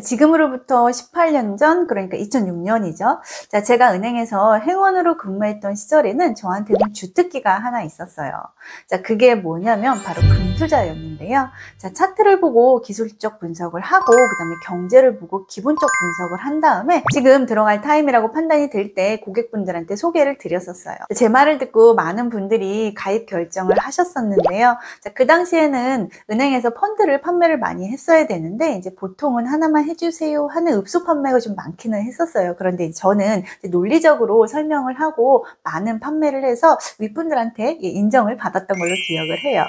지금으로부터 18년 전, 그러니까 2006년이죠. 자, 제가 은행에서 회원으로 근무했던 시절에는 저한테는 주특기가 하나 있었어요. 자, 그게 뭐냐면 바로 금투자였는데요. 자, 차트를 보고 기술적 분석을 하고, 그다음에 경제를 보고 기본적 분석을 한 다음에 지금 들어갈 타임이라고 판단이 될 때 고객분들한테 소개를 드렸었어요. 제 말을 듣고 많은 분들이 가입 결정을 하셨었는데요. 자, 그 당시에는 은행에서 펀드를 판매를 많이 했어야 되는데, 이제 보통은 하나만 해주세요 하는 읍소 판매가 좀 많기는 했었어요. 그런데 저는 논리적으로 설명을 하고 많은 판매를 해서 윗분들한테 인정을 받았던 걸로 기억을 해요.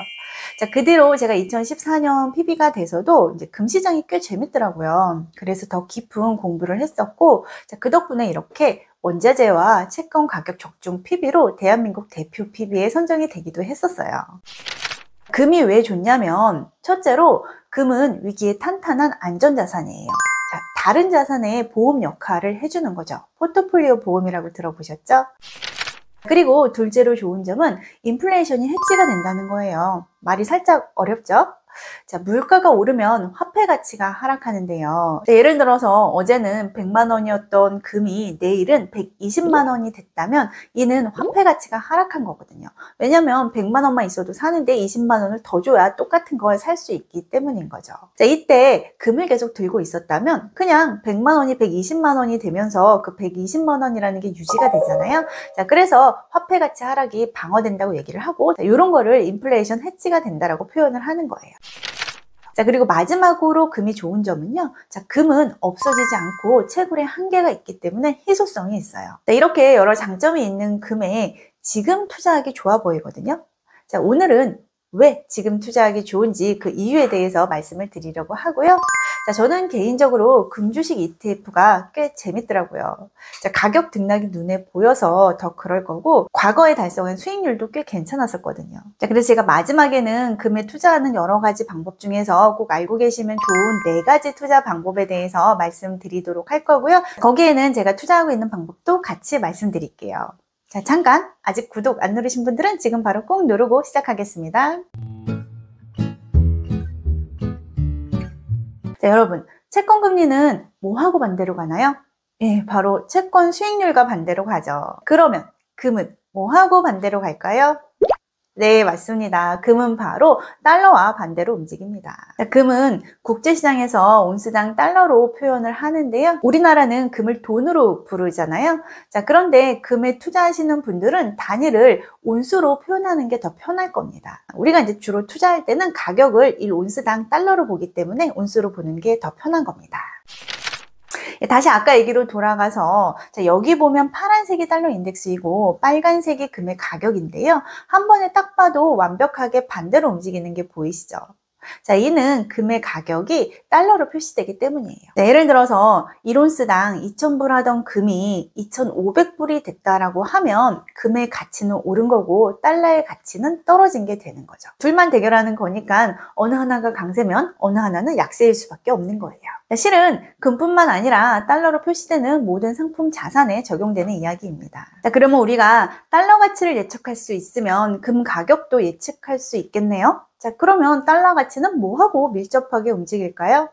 자, 그 뒤로 제가 2014년 PB가 돼서도 이제 금시장이 꽤 재밌더라고요. 그래서 더 깊은 공부를 했었고, 자, 그 덕분에 이렇게 원자재와 채권 가격 적중 PB로 대한민국 대표 PB에 선정이 되기도 했었어요. 금이 왜 좋냐면, 첫째로 금은 위기에 탄탄한 안전자산이에요. 자, 다른 자산의 보험 역할을 해주는 거죠. 포트폴리오 보험이라고 들어보셨죠? 그리고 둘째로 좋은 점은 인플레이션이 해지가 된다는 거예요. 말이 살짝 어렵죠? 자, 물가가 오르면 화폐 가치가 하락하는데요. 예를 들어서 어제는 100만 원이었던 금이 내일은 120만 원이 됐다면 이는 화폐 가치가 하락한 거거든요. 왜냐면 100만 원만 있어도 사는데 20만 원을 더 줘야 똑같은 걸 살 수 있기 때문인 거죠. 자, 이때 금을 계속 들고 있었다면 그냥 100만 원이 120만 원이 되면서 그 120만 원이라는 게 유지가 되잖아요. 자, 그래서 화폐 가치 하락이 방어된다고 얘기를 하고, 자, 이런 거를 인플레이션 해지가 된다라고 표현을 하는 거예요. 자, 그리고 마지막으로 금이 좋은 점은요. 자, 금은 없어지지 않고 채굴의 한계가 있기 때문에 희소성이 있어요. 자, 이렇게 여러 장점이 있는 금에 지금 투자하기 좋아 보이거든요. 자, 오늘은 왜 지금 투자하기 좋은지 그 이유에 대해서 말씀을 드리려고 하고요. 자, 저는 개인적으로 금주식 ETF가 꽤 재밌더라고요. 자, 가격 등락이 눈에 보여서 더 그럴 거고, 과거에 달성한 수익률도 꽤 괜찮았었거든요. 자, 그래서 제가 마지막에는 금에 투자하는 여러 가지 방법 중에서 꼭 알고 계시면 좋은 4가지 투자 방법에 대해서 말씀드리도록 할 거고요. 거기에는 제가 투자하고 있는 방법도 같이 말씀드릴게요. 자, 잠깐 아직 구독 안 누르신 분들은 지금 바로 꼭 누르고 시작하겠습니다. 자, 여러분, 채권 금리는 뭐하고 반대로 가나요? 예, 바로 채권 수익률과 반대로 가죠. 그러면 금은 뭐하고 반대로 갈까요? 네, 맞습니다. 금은 바로 달러와 반대로 움직입니다. 자, 금은 국제시장에서 온스당 달러로 표현을 하는데요. 우리나라는 금을 돈으로 부르잖아요. 자, 그런데 금에 투자하시는 분들은 단위를 온수로 표현하는 게 더 편할 겁니다. 우리가 이제 주로 투자할 때는 가격을 1온스당 달러로 보기 때문에 온수로 보는 게 더 편한 겁니다. 다시 아까 얘기로 돌아가서, 자, 여기 보면 파란색이 달러 인덱스이고 빨간색이 금의 가격인데요. 한 번에 딱 봐도 완벽하게 반대로 움직이는 게 보이시죠? 자, 이는 금의 가격이 달러로 표시되기 때문이에요. 자, 예를 들어서 1온스당 2,000불 하던 금이 2,500불이 됐다라고 하면 금의 가치는 오른 거고 달러의 가치는 떨어진 게 되는 거죠. 둘만 대결하는 거니까 어느 하나가 강세면 어느 하나는 약세일 수밖에 없는 거예요. 자, 실은 금뿐만 아니라 달러로 표시되는 모든 상품 자산에 적용되는 이야기입니다. 자, 그러면 우리가 달러 가치를 예측할 수 있으면 금 가격도 예측할 수 있겠네요. 자, 그러면 달러 가치는 뭐하고 밀접하게 움직일까요?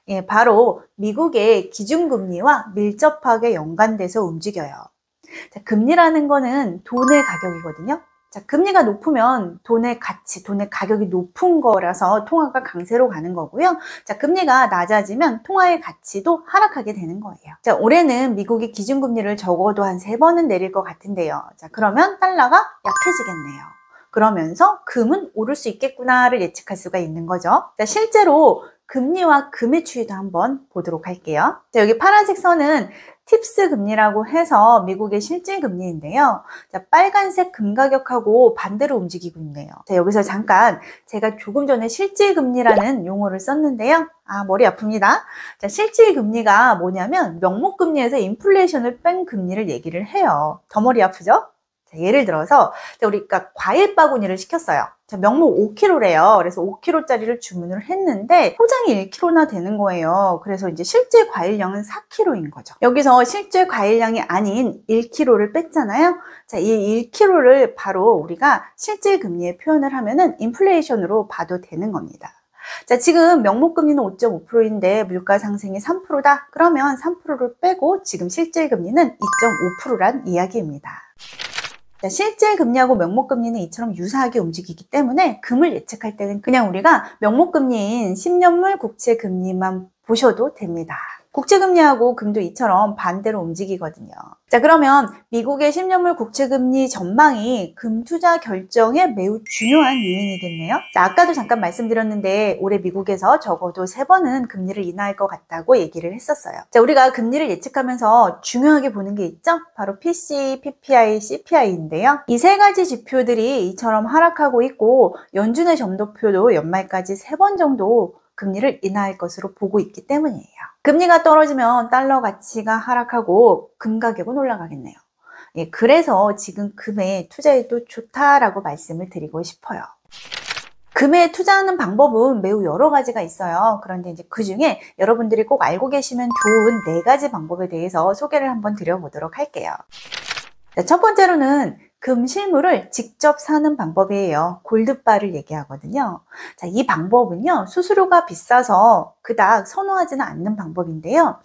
예, 바로 미국의 기준금리와 밀접하게 연관돼서 움직여요. 자, 금리라는 거는 돈의 가격이거든요. 자, 금리가 높으면 돈의 가치, 돈의 가격이 높은 거라서 통화가 강세로 가는 거고요. 자, 금리가 낮아지면 통화의 가치도 하락하게 되는 거예요. 자, 올해는 미국이 기준금리를 적어도 한 3번은 내릴 것 같은데요. 자, 그러면 달러가 약해지겠네요. 그러면서 금은 오를 수 있겠구나를 예측할 수가 있는 거죠. 자, 실제로 금리와 금의 추이도 한번 보도록 할게요. 자, 여기 파란색 선은 팁스 금리라고 해서 미국의 실질 금리인데요. 자, 빨간색 금 가격하고 반대로 움직이고 있네요. 자, 여기서 잠깐 제가 조금 전에 실질 금리라는 용어를 썼는데요. 아, 머리 아픕니다. 자, 실질 금리가 뭐냐면 명목 금리에서 인플레이션을 뺀 금리를 얘기를 해요. 더 머리 아프죠? 예를 들어서 우리가 과일 바구니를 시켰어요. 명목 5kg래요. 그래서 5kg짜리를 주문을 했는데 포장이 1kg나 되는 거예요. 그래서 이제 실제 과일량은 4kg인 거죠. 여기서 실제 과일량이 아닌 1kg를 뺐잖아요. 자, 이 1kg를 바로 우리가 실질 금리에 표현을 하면은 인플레이션으로 봐도 되는 겁니다. 자, 지금 명목금리는 5.5%인데 물가 상승이 3%다? 그러면 3%를 빼고 지금 실질금리는 2.5%란 이야기입니다. 자, 실질금리하고 명목금리는 이처럼 유사하게 움직이기 때문에 금을 예측할 때는 그냥 우리가 명목금리인 10년물 국채금리만 보셔도 됩니다. 국채금리하고 금도 이처럼 반대로 움직이거든요. 자, 그러면 미국의 10년물 국채금리 전망이 금 투자 결정에 매우 중요한 요인이겠네요. 자, 아까도 잠깐 말씀드렸는데 올해 미국에서 적어도 3번은 금리를 인하할 것 같다고 얘기를 했었어요. 자, 우리가 금리를 예측하면서 중요하게 보는 게 있죠? 바로 PCE, PPI, CPI인데요. 이 3가지 지표들이 이처럼 하락하고 있고 연준의 점도표도 연말까지 3번 정도 금리를 인하할 것으로 보고 있기 때문이에요. 금리가 떨어지면 달러 가치가 하락하고 금 가격은 올라가겠네요. 예, 그래서 지금 금에 투자해도 좋다라고 말씀을 드리고 싶어요. 금에 투자하는 방법은 매우 여러 가지가 있어요. 그런데 이제 그 중에 여러분들이 꼭 알고 계시면 좋은 4가지 방법에 대해서 소개를 한번 드려보도록 할게요. 자, 첫 번째로는 금 실물을 직접 사는 방법이에요. 골드바를 얘기하거든요. 자, 이 방법은요, 수수료가 비싸서 그닥 선호하지는 않는 방법인데요.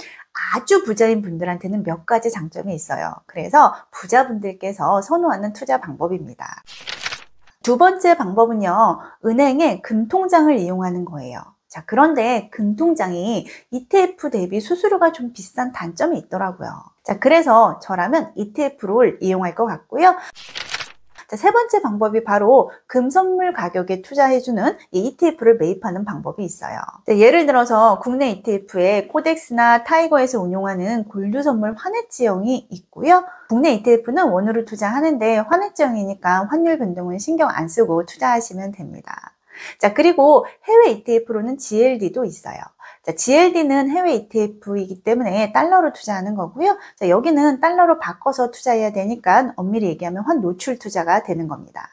아주 부자인 분들한테는 몇 가지 장점이 있어요. 그래서 부자분들께서 선호하는 투자 방법입니다. 두 번째 방법은요, 은행의 금통장을 이용하는 거예요. 자, 그런데 금통장이 ETF 대비 수수료가 좀 비싼 단점이 있더라고요. 자, 그래서 저라면 ETF를 이용할 것 같고요. 자, 세 번째 방법이 바로 금 선물 가격에 투자해주는 이 ETF를 매입하는 방법이 있어요. 자, 예를 들어서 국내 ETF에 코덱스나 타이거에서 운용하는 골드 선물 환해지형이 있고요. 국내 ETF는 원으로 투자하는데 환해지형이니까 환율 변동은 신경 안 쓰고 투자하시면 됩니다. 자, 그리고 해외 ETF로는 GLD도 있어요. 자, GLD는 해외 ETF이기 때문에 달러로 투자하는 거고요. 자, 여기는 달러로 바꿔서 투자해야 되니까 엄밀히 얘기하면 환 노출 투자가 되는 겁니다.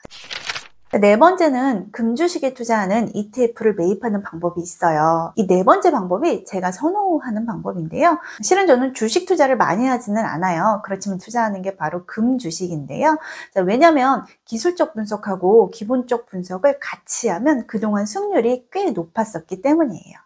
자, 네 번째는 금주식에 투자하는 ETF를 매입하는 방법이 있어요. 이 네 번째 방법이 제가 선호하는 방법인데요. 실은 저는 주식 투자를 많이 하지는 않아요. 그렇지만 투자하는 게 바로 금주식인데요. 자, 왜냐하면 기술적 분석하고 기본적 분석을 같이 하면 그동안 수익률이 꽤 높았었기 때문이에요.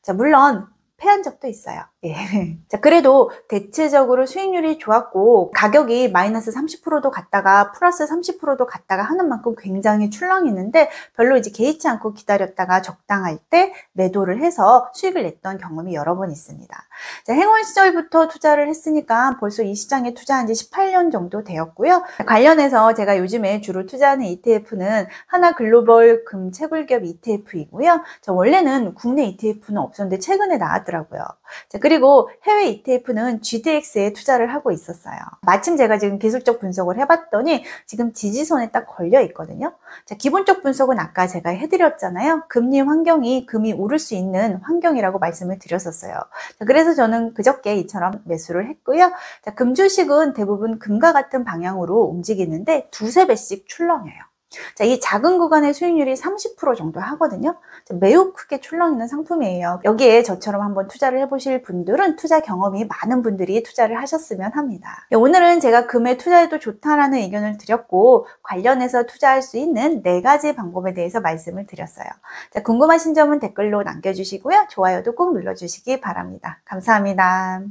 자, 물론 패한 적도 있어요. 예. 자, 그래도 대체적으로 수익률이 좋았고 가격이 마이너스 30%도 갔다가 플러스 30%도 갔다가 하는 만큼 굉장히 출렁이는데 별로 이제 개의치 않고 기다렸다가 적당할 때 매도를 해서 수익을 냈던 경험이 여러 번 있습니다. 자, 행원 시절부터 투자를 했으니까 벌써 이 시장에 투자한 지 18년 정도 되었고요. 관련해서 제가 요즘에 주로 투자하는 ETF는 하나 글로벌 금 채굴기업 ETF이고요. 자, 원래는 국내 ETF는 없었는데 최근에 나왔더라고요. 자, 그리고 해외 ETF는 GDX에 투자를 하고 있었어요. 마침 제가 지금 기술적 분석을 해봤더니 지금 지지선에 딱 걸려 있거든요. 자, 기본적 분석은 아까 제가 해드렸잖아요. 금리 환경이 금이 오를 수 있는 환경이라고 말씀을 드렸었어요. 자, 그래서 저는 그저께 이처럼 매수를 했고요. 자, 금주식은 대부분 금과 같은 방향으로 움직이는데 두세 배씩 출렁여요. 자, 이 작은 구간의 수익률이 30% 정도 하거든요. 매우 크게 출렁이는 상품이에요. 여기에 저처럼 한번 투자를 해보실 분들은 투자 경험이 많은 분들이 투자를 하셨으면 합니다. 오늘은 제가 금에 투자해도 좋다라는 의견을 드렸고 관련해서 투자할 수 있는 4가지 방법에 대해서 말씀을 드렸어요. 자, 궁금하신 점은 댓글로 남겨주시고요. 좋아요도 꼭 눌러주시기 바랍니다. 감사합니다.